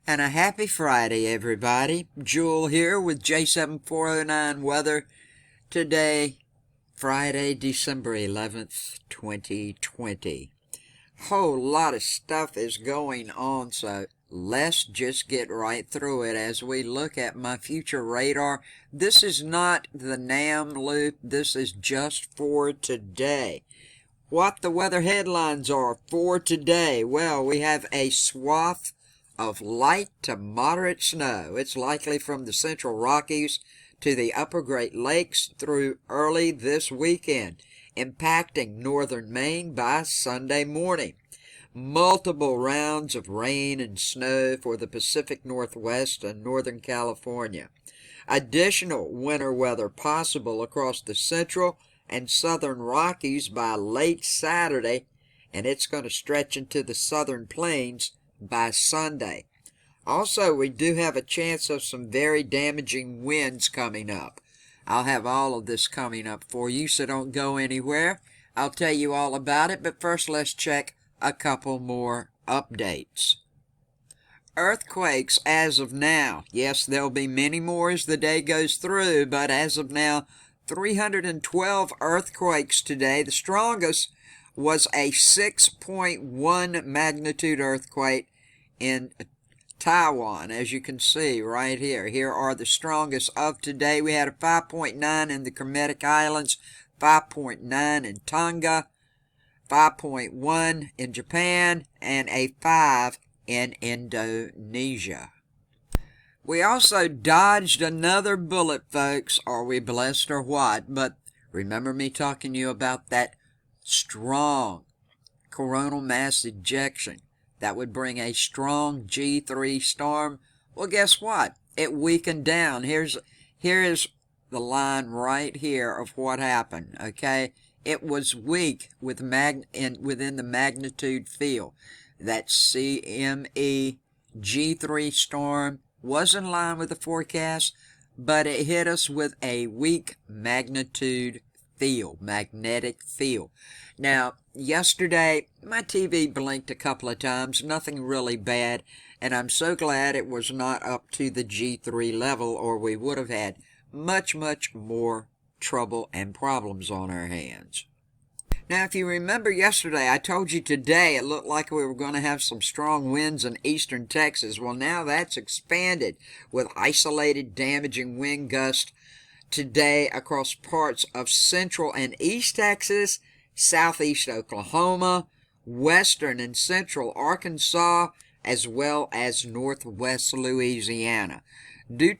And a happy Friday, everybody. Jewel here with J7409 Weather. Today, Friday, December 11th, 2020. Whole lot of stuff is going on, so let's just get right through it as we look at my future radar. This is not the NAM loop. This is just for today. What the weather headlines are for today. Well, we have a swath of light to moderate snow. It's likely from the Central Rockies to the Upper Great Lakes through early this weekend, impacting northern Maine by Sunday morning. Multiple rounds of rain and snow for the Pacific Northwest and Northern California. Additional winter weather possible across the Central and Southern Rockies by late Saturday, and it's going to stretch into the Southern Plains by Sunday. Also, we do have a chance of some very damaging winds coming up. I'll have all of this coming up for you, so don't go anywhere. I'll tell you all about it, but first let's check a couple more updates. Earthquakes as of now. Yes, there'll be many more as the day goes through, but as of now, 312 earthquakes today. The strongest was a 6.1 magnitude earthquake in Taiwan, as you can see right here. Here are the strongest of today. We had a 5.9 in the Kermadec Islands, 5.9 in Tonga, 5.1 in Japan, and a 5 in Indonesia. We also dodged another bullet, folks. Are we blessed or what? But remember me talking to you about that strong coronal mass ejection that would bring a strong G3 storm? Well, guess what? It weakened down. Here is the line right here of what happened, okay? It was weak with within the magnitude field. That CME G3 storm was in line with the forecast, but it hit us with a weak magnitude field, magnetic field. Now, yesterday, my TV blinked a couple of times, nothing really bad, and I'm so glad it was not up to the G3 level, or we would have had much more trouble and problems on our hands. Now, if you remember yesterday, I told you today it looked like we were going to have some strong winds in eastern Texas. Well, now that's expanded with isolated damaging wind gusts today across parts of central and east Texas, southeast Oklahoma, western and central Arkansas, as well as northwest Louisiana. We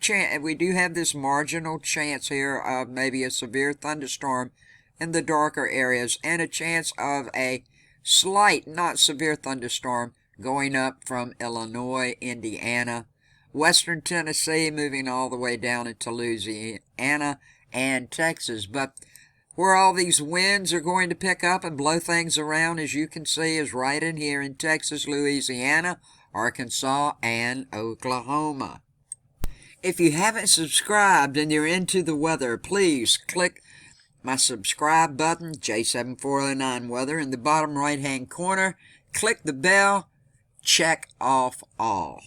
do have this marginal chance here of maybe a severe thunderstorm in the darker areas, and a chance of a slight, not severe thunderstorm going up from Illinois, Indiana, western Tennessee, moving all the way down into Louisiana and Texas. But where all these winds are going to pick up and blow things around, as you can see, is right in here in Texas, Louisiana, Arkansas, and Oklahoma. If you haven't subscribed and you're into the weather, please click my subscribe button, J7409 Weather, in the bottom right hand corner. Click the bell, check off all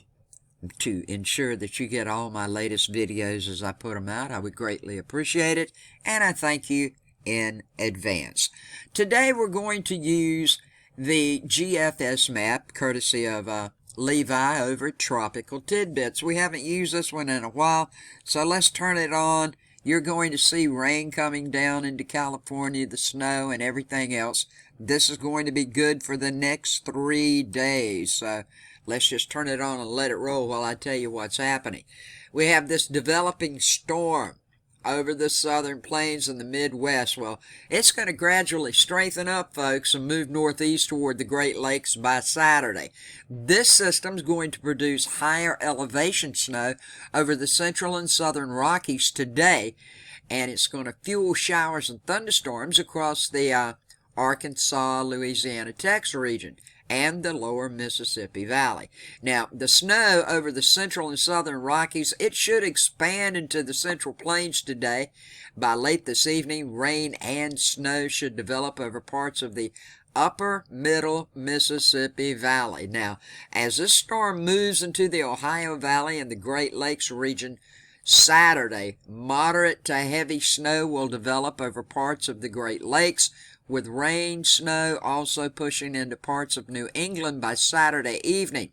to ensure that you get all my latest videos as I put them out. I would greatly appreciate it, and I thank you in advance. Today we're going to use the GFS map, courtesy of Levi over at Tropical Tidbits. We haven't used this one in a while, so let's turn it on. You're going to see rain coming down into California, the snow and everything else. This is going to be good for the next 3 days. So let's just turn it on and let it roll while I tell you what's happening. We have this developing storm over the southern plains and the Midwest. Well, it's going to gradually strengthen up, folks, and move northeast toward the Great Lakes by Saturday. This system's going to produce higher elevation snow over the central and southern Rockies today, and it's going to fuel showers and thunderstorms across the Arkansas, Louisiana, Texas region and the lower Mississippi Valley. Now, the snow over the central and southern Rockies, it should expand into the central plains today. By late this evening, rain and snow should develop over parts of the upper middle Mississippi Valley. Now, as this storm moves into the Ohio Valley and the Great Lakes region, Saturday, moderate to heavy snow will develop over parts of the Great Lakes, with rain, snow also pushing into parts of New England by Saturday evening.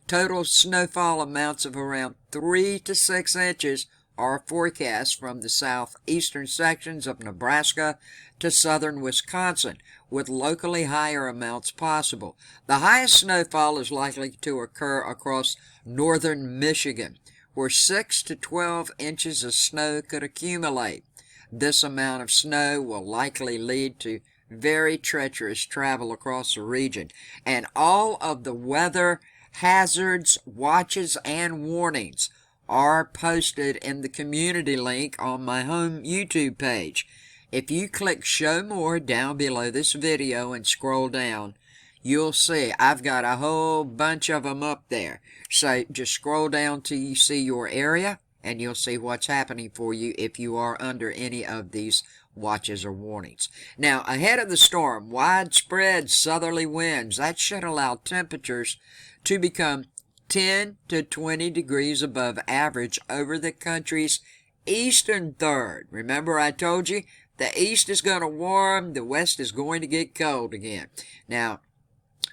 Total snowfall amounts of around 3 to 6 inches are forecast from the southeastern sections of Nebraska to southern Wisconsin, with locally higher amounts possible. The highest snowfall is likely to occur across northern Michigan, where 6 to 12 inches of snow could accumulate. This amount of snow will likely lead to very treacherous travel across the region, and all of the weather hazards, watches, and warnings are posted in the community link on my home YouTube page. If you click Show More down below this video and scroll down, you'll see I've got a whole bunch of them up there. So just scroll down till you see your area, and you'll see what's happening for you if you are under any of these watches or warnings. Now, ahead of the storm, widespread southerly winds. That should allow temperatures to become 10 to 20 degrees above average over the country's eastern third. Remember I told you the east is going to warm, the west is going to get cold again. Now,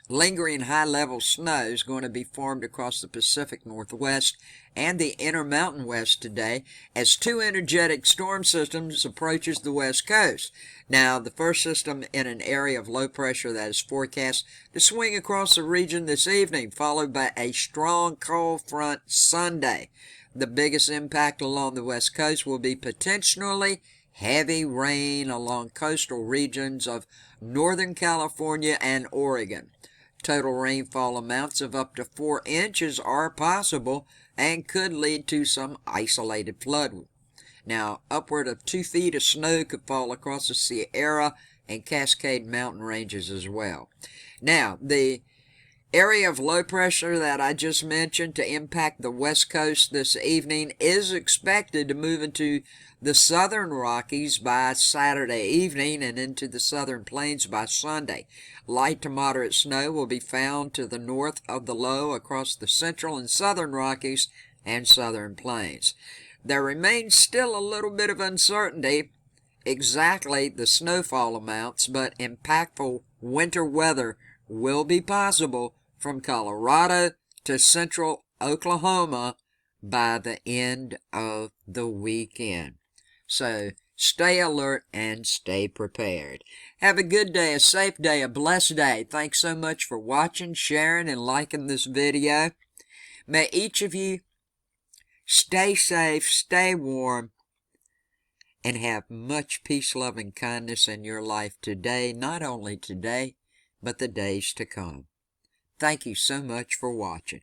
lingering high-level snow is going to be formed across the Pacific Northwest and the Intermountain West today as two energetic storm systems approaches the west coast. Now, the first system in an area of low pressure that is forecast to swing across the region this evening, followed by a strong cold front Sunday. The biggest impact along the west coast will be potentially heavy rain along coastal regions of Northern California and Oregon. Total rainfall amounts of up to 4 inches are possible and could lead to some isolated flood. Now, upward of 2 feet of snow could fall across the Sierra and Cascade mountain ranges as well. Now, the area of low pressure that I just mentioned to impact the west coast this evening is expected to move into the southern Rockies by Saturday evening and into the southern plains by Sunday. Light to moderate snow will be found to the north of the low across the central and southern Rockies and southern plains. There remains still a little bit of uncertainty exactly the snowfall amounts, but impactful winter weather will be possible from Colorado to central Oklahoma by the end of the weekend. So stay alert and stay prepared. Have a good day, a safe day, a blessed day. Thanks so much for watching, sharing, and liking this video. May each of you stay safe, stay warm, and have much peace, love, and kindness in your life today, not only today, but the days to come. Thank you so much for watching.